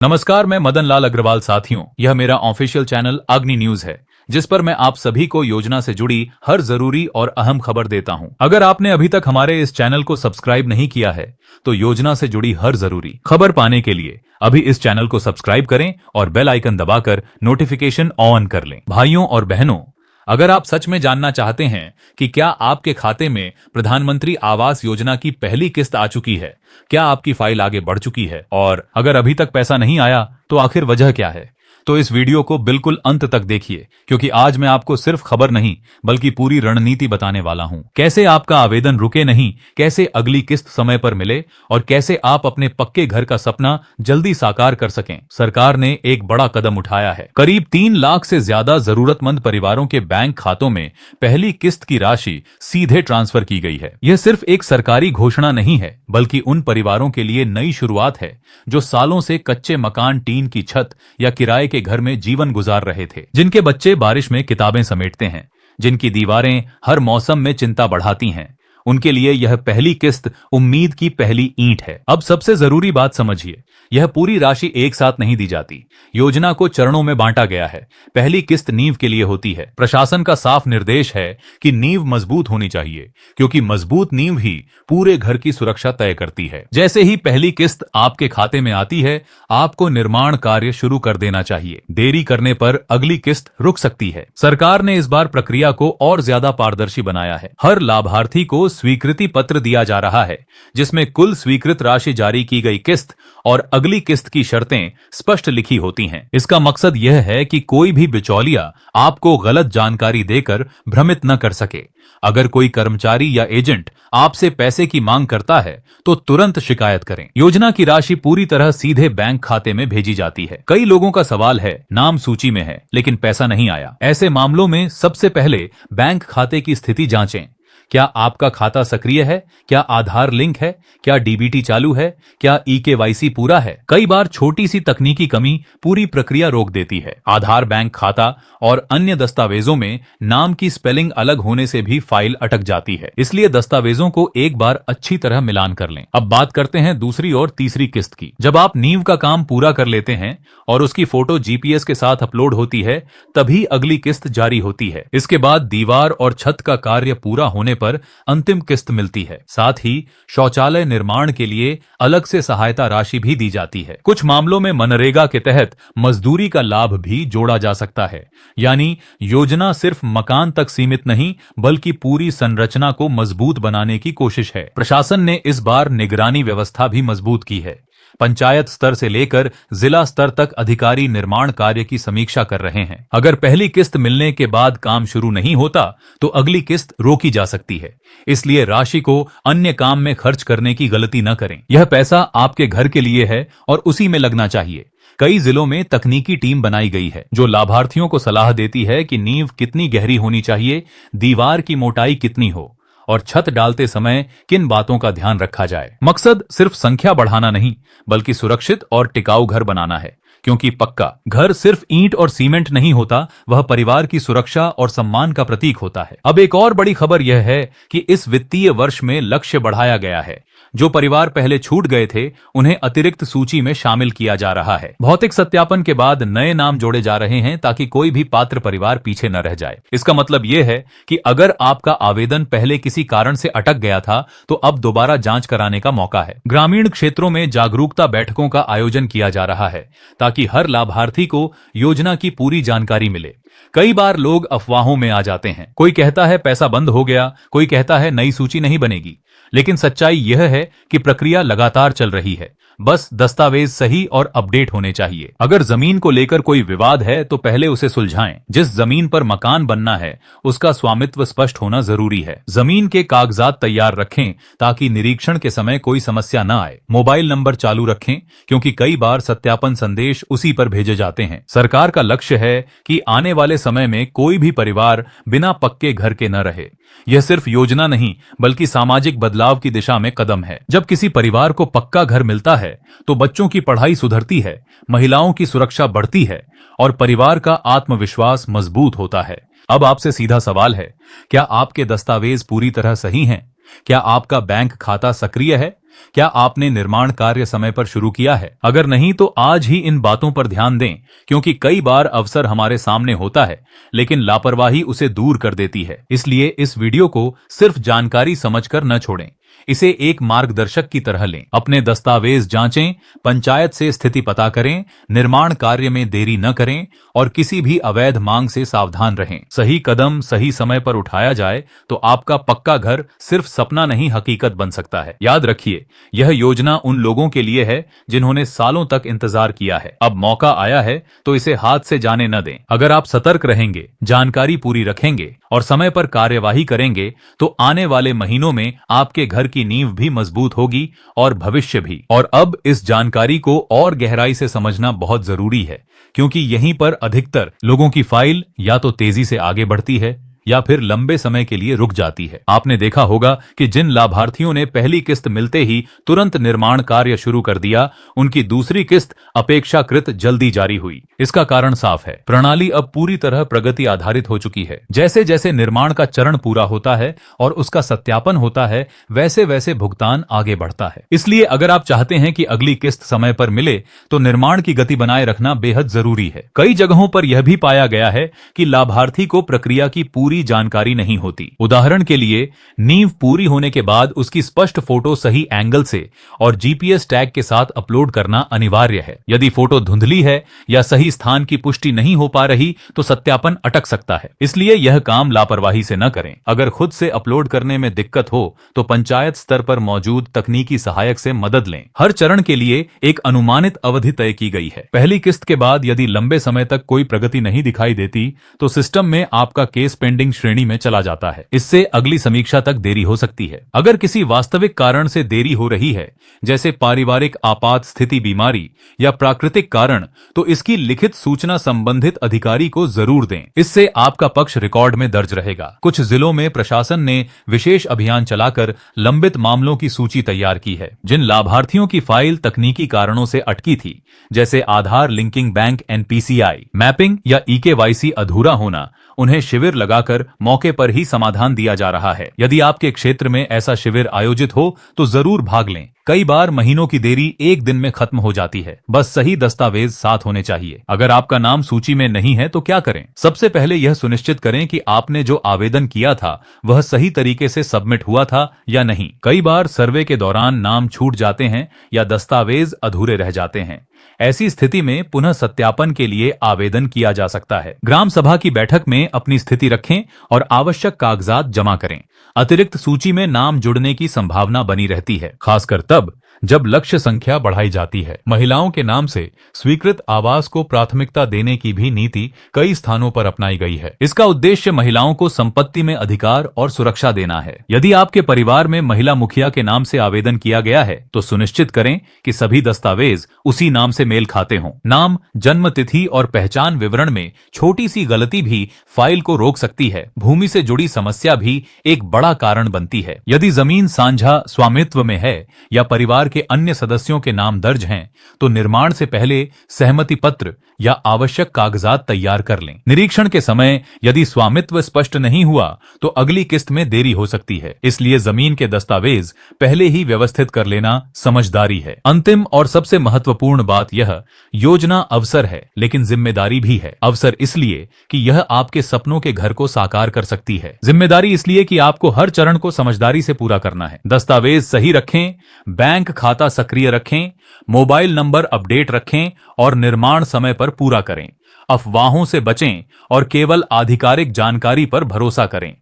नमस्कार, मैं मदन लाल अग्रवाल। साथियों, यह मेरा ऑफिशियल चैनल अग्नि न्यूज है, जिस पर मैं आप सभी को योजना से जुड़ी हर जरूरी और अहम खबर देता हूं। अगर आपने अभी तक हमारे इस चैनल को सब्सक्राइब नहीं किया है, तो योजना से जुड़ी हर जरूरी खबर पाने के लिए अभी इस चैनल को सब्सक्राइब करें और बेल आइकन दबाकर नोटिफिकेशन ऑन कर लें। भाइयों और बहनों, अगर आप सच में जानना चाहते हैं कि क्या आपके खाते में प्रधानमंत्री आवास योजना की पहली किस्त आ चुकी है, क्या आपकी फाइल आगे बढ़ चुकी है, और अगर अभी तक पैसा नहीं आया तो आखिर वजह क्या है, तो इस वीडियो को बिल्कुल अंत तक देखिए, क्योंकि आज मैं आपको सिर्फ खबर नहीं बल्कि पूरी रणनीति बताने वाला हूं। कैसे आपका आवेदन रुके नहीं, कैसे अगली किस्त समय पर मिले और कैसे आप अपने पक्के घर का सपना जल्दी साकार कर सकें। सरकार ने एक बड़ा कदम उठाया है। करीब 3 लाख से ज्यादा जरूरतमंद परिवारों के बैंक खातों में पहली किस्त की राशि सीधे ट्रांसफर की गई है। यह सिर्फ एक सरकारी घोषणा नहीं है, बल्कि उन परिवारों के लिए नई शुरुआत है जो सालों से कच्चे मकान, टीन की छत या किराए के घर में जीवन गुजार रहे थे, जिनके बच्चे बारिश में किताबें समेटते हैं, जिनकी दीवारें हर मौसम में चिंता बढ़ाती हैं। उनके लिए यह पहली किस्त उम्मीद की पहली ईंट है। अब सबसे जरूरी बात समझिए, यह पूरी राशि एक साथ नहीं दी जाती। योजना को चरणों में बांटा गया है। पहली किस्त नींव के लिए होती है। प्रशासन का साफ निर्देश है कि नींव मजबूत होनी चाहिए, क्योंकि मजबूत नींव ही पूरे घर की सुरक्षा तय करती है। जैसे ही पहली किस्त आपके खाते में आती है, आपको निर्माण कार्य शुरू कर देना चाहिए। देरी करने पर अगली किस्त रुक सकती है। सरकार ने इस बार प्रक्रिया को और ज्यादा पारदर्शी बनाया है। हर लाभार्थी को स्वीकृति पत्र दिया जा रहा है, जिसमें कुल स्वीकृत राशि, जारी की गई किस्त और अगली किस्त की शर्तें स्पष्ट लिखी होती हैं। इसका मकसद यह है कि कोई भी बिचौलिया आपको गलत जानकारी देकर भ्रमित न कर सके। अगर कोई कर्मचारी या एजेंट आपसे पैसे की मांग करता है, तो तुरंत शिकायत करें। योजना की राशि पूरी तरह सीधे बैंक खाते में भेजी जाती है। कई लोगों का सवाल है, नाम सूची में है लेकिन पैसा नहीं आया। ऐसे मामलों में सबसे पहले बैंक खाते की स्थिति जांचें। क्या आपका खाता सक्रिय है? क्या आधार लिंक है? क्या डीबीटी चालू है? क्या ईकेवाईसी पूरा है? कई बार छोटी सी तकनीकी कमी पूरी प्रक्रिया रोक देती है। आधार, बैंक खाता और अन्य दस्तावेजों में नाम की स्पेलिंग अलग होने से भी फाइल अटक जाती है। इसलिए दस्तावेजों को एक बार अच्छी तरह मिलान कर लें। अब बात करते हैं दूसरी और तीसरी किस्त की। जब आप नींव का काम पूरा कर लेते हैं और उसकी फोटो जीपीएस के साथ अपलोड होती है, तभी अगली किस्त जारी होती है। इसके बाद दीवार और छत का कार्य पूरा होने पर अंतिम किस्त मिलती है। साथ ही शौचालय निर्माण के लिए अलग से सहायता राशि भी दी जाती है। कुछ मामलों में मनरेगा के तहत मजदूरी का लाभ भी जोड़ा जा सकता है। यानी योजना सिर्फ मकान तक सीमित नहीं, बल्कि पूरी संरचना को मजबूत बनाने की कोशिश है। प्रशासन ने इस बार निगरानी व्यवस्था भी मजबूत की है। पंचायत स्तर से लेकर जिला स्तर तक अधिकारी निर्माण कार्य की समीक्षा कर रहे हैं। अगर पहली किस्त मिलने के बाद काम शुरू नहीं होता, तो अगली किस्त रोकी जा सकती है। इसलिए राशि को अन्य काम में खर्च करने की गलती न करें। यह पैसा आपके घर के लिए है और उसी में लगना चाहिए। कई जिलों में तकनीकी टीम बनाई गई है, जो लाभार्थियों को सलाह देती है कि नींव कितनी गहरी होनी चाहिए, दीवार की मोटाई कितनी हो और छत डालते समय किन बातों का ध्यान रखा जाए। मकसद सिर्फ संख्या बढ़ाना नहीं, बल्कि सुरक्षित और टिकाऊ घर बनाना है, क्योंकि पक्का घर सिर्फ ईंट और सीमेंट नहीं होता, वह परिवार की सुरक्षा और सम्मान का प्रतीक होता है। अब एक और बड़ी खबर यह है कि इस वित्तीय वर्ष में लक्ष्य बढ़ाया गया है। जो परिवार पहले छूट गए थे, उन्हें अतिरिक्त सूची में शामिल किया जा रहा है। भौतिक सत्यापन के बाद नए नाम जोड़े जा रहे हैं, ताकि कोई भी पात्र परिवार पीछे न रह जाए। इसका मतलब यह है कि अगर आपका आवेदन पहले किसी कारण से अटक गया था, तो अब दोबारा जांच कराने का मौका है। ग्रामीण क्षेत्रों में जागरूकता बैठकों का आयोजन किया जा रहा है, ताकि हर लाभार्थी को योजना की पूरी जानकारी मिले। कई बार लोग अफवाहों में आ जाते हैं। कोई कहता है पैसा बंद हो गया, कोई कहता है नई सूची नहीं बनेगी, लेकिन सच्चाई यह है कि प्रक्रिया लगातार चल रही है। बस दस्तावेज सही और अपडेट होने चाहिए। अगर जमीन को लेकर कोई विवाद है, तो पहले उसे सुलझाएं। जिस जमीन पर मकान बनना है, उसका स्वामित्व स्पष्ट होना जरूरी है। जमीन के कागजात तैयार रखें, ताकि निरीक्षण के समय कोई समस्या न आए। मोबाइल नंबर चालू रखें, क्योंकि कई बार सत्यापन संदेश उसी पर भेजे जाते हैं। सरकार का लक्ष्य है कि आने वाले समय में कोई भी परिवार बिना पक्के घर के न रहे। यह सिर्फ योजना नहीं, बल्कि सामाजिक बदलाव की दिशा में कदम है। जब किसी परिवार को पक्का घर मिलता है, तो बच्चों की पढ़ाई सुधरती है, महिलाओं की सुरक्षा बढ़ती है और परिवार का आत्मविश्वास मजबूत होता है। अब आपसे सीधा सवाल है, क्या आपके दस्तावेज पूरी तरह सही हैं? क्या आपका बैंक खाता सक्रिय है? क्या आपने निर्माण कार्य समय पर शुरू किया है? अगर नहीं तो आज ही इन बातों पर ध्यान दें, क्योंकि कई बार अवसर हमारे सामने होता है लेकिन लापरवाही उसे दूर कर देती है। इसलिए इस वीडियो को सिर्फ जानकारी समझकर न छोड़ें, इसे एक मार्गदर्शक की तरह लें। अपने दस्तावेज जांचें, पंचायत से स्थिति पता करें, निर्माण कार्य में देरी न करें और किसी भी अवैध मांग से सावधान रहें। सही कदम सही समय पर उठाया जाए तो आपका पक्का घर सिर्फ सपना नहीं, हकीकत बन सकता है। याद रखिए, यह योजना उन लोगों के लिए है जिन्होंने सालों तक इंतजार किया है। अब मौका आया है तो इसे हाथ से जाने न दें। अगर आप सतर्क रहेंगे, जानकारी पूरी रखेंगे और समय पर कार्यवाही करेंगे तो आने वाले महीनों में आपके घर की नींव भी मजबूत होगी और भविष्य भी। और अब इस जानकारी को और गहराई से समझना बहुत जरूरी है, क्योंकि यहीं पर अधिकतर लोगों की फाइल या तो तेजी से आगे बढ़ती है या फिर लंबे समय के लिए रुक जाती है। आपने देखा होगा कि जिन लाभार्थियों ने पहली किस्त मिलते ही तुरंत निर्माण कार्य शुरू कर दिया, उनकी दूसरी किस्त अपेक्षाकृत जल्दी जारी हुई। इसका कारण साफ है, प्रणाली अब पूरी तरह प्रगति आधारित हो चुकी है। जैसे जैसे निर्माण का चरण पूरा होता है और उसका सत्यापन होता है, वैसे वैसे भुगतान आगे बढ़ता है। इसलिए अगर आप चाहते हैं कि अगली किस्त समय पर मिले तो निर्माण की गति बनाए रखना बेहद जरूरी है। कई जगहों पर यह भी पाया गया है कि लाभार्थी को प्रक्रिया की पूरी जानकारी नहीं होती। उदाहरण के लिए, नींव पूरी होने के बाद उसकी स्पष्ट फोटो सही एंगल से और जीपीएस टैग के साथ अपलोड करना अनिवार्य है। यदि फोटो धुंधली है या सही स्थान की पुष्टि नहीं हो पा रही तो सत्यापन अटक सकता है। इसलिए यह काम लापरवाही से न करें। अगर खुद से अपलोड करने में दिक्कत हो तो पंचायत स्तर पर मौजूद तकनीकी सहायक से मदद लें। हर चरण के लिए एक अनुमानित अवधि तय की गई है। पहली किस्त के बाद यदि लंबे समय तक कोई प्रगति नहीं दिखाई देती तो सिस्टम में आपका केस पेंडिंग श्रेणी में चला जाता है। इससे अगली समीक्षा तक देरी हो सकती है। अगर किसी वास्तविक कारण से देरी हो रही है, जैसे पारिवारिक आपात स्थिति, बीमारी या प्राकृतिक कारण, तो इसकी लिखित सूचना संबंधित अधिकारी को जरूर दें। इससे आपका पक्ष रिकॉर्ड में दर्ज रहेगा। कुछ जिलों में प्रशासन ने विशेष अभियान चलाकर लंबित मामलों की सूची तैयार की है। जिन लाभार्थियों की फाइल तकनीकी कारणों से अटकी थी, जैसे आधार लिंकिंग, बैंक एनपीसीआई मैपिंग या ईकेवाईसी अधूरा होना, उन्हें शिविर लगाकर मौके पर ही समाधान दिया जा रहा है। यदि आपके क्षेत्र में ऐसा शिविर आयोजित हो तो जरूर भाग लें। कई बार महीनों की देरी एक दिन में खत्म हो जाती है। बस सही दस्तावेज साथ होने चाहिए। अगर आपका नाम सूची में नहीं है तो क्या करें? सबसे पहले यह सुनिश्चित करें कि आपने जो आवेदन किया था वह सही तरीके से सबमिट हुआ था या नहीं। कई बार सर्वे के दौरान नाम छूट जाते हैं या दस्तावेज अधूरे रह जाते हैं। ऐसी स्थिति में पुनः सत्यापन के लिए आवेदन किया जा सकता है। ग्राम सभा की बैठक में अपनी स्थिति रखें और आवश्यक कागजात जमा करें। अतिरिक्त सूची में नाम जुड़ने की संभावना बनी रहती है, खासकर तब जब लक्ष्य संख्या बढ़ाई जाती है। महिलाओं के नाम से स्वीकृत आवास को प्राथमिकता देने की भी नीति कई स्थानों पर अपनाई गई है। इसका उद्देश्य महिलाओं को संपत्ति में अधिकार और सुरक्षा देना है। यदि आपके परिवार में महिला मुखिया के नाम से आवेदन किया गया है तो सुनिश्चित करें कि सभी दस्तावेज उसी नाम से मेल खाते हों। नाम, जन्म तिथि और पहचान विवरण में छोटी सी गलती भी फाइल को रोक सकती है। भूमि से जुड़ी समस्या भी एक बड़ा कारण बनती है। यदि जमीन साझा स्वामित्व में है या परिवार के अन्य सदस्यों के नाम दर्ज हैं, तो निर्माण से पहले सहमति पत्र या आवश्यक कागजात तैयार कर लें। निरीक्षण के समय यदि स्वामित्व स्पष्ट नहीं हुआ तो अगली किस्त में देरी हो सकती है। इसलिए जमीन के दस्तावेज पहले ही व्यवस्थित कर लेना समझदारी है। अंतिम और सबसे महत्वपूर्ण बात यह, योजना अवसर है लेकिन जिम्मेदारी भी है। अवसर इसलिए कि यह आपके सपनों के घर को साकार कर सकती है। जिम्मेदारी इसलिए कि आपको हर चरण को समझदारी से पूरा करना है। दस्तावेज सही रखें, बैंक खाता सक्रिय रखें, मोबाइल नंबर अपडेट रखें और निर्माण समय पर पूरा करें। अफवाहों से बचें और केवल आधिकारिक जानकारी पर भरोसा करें।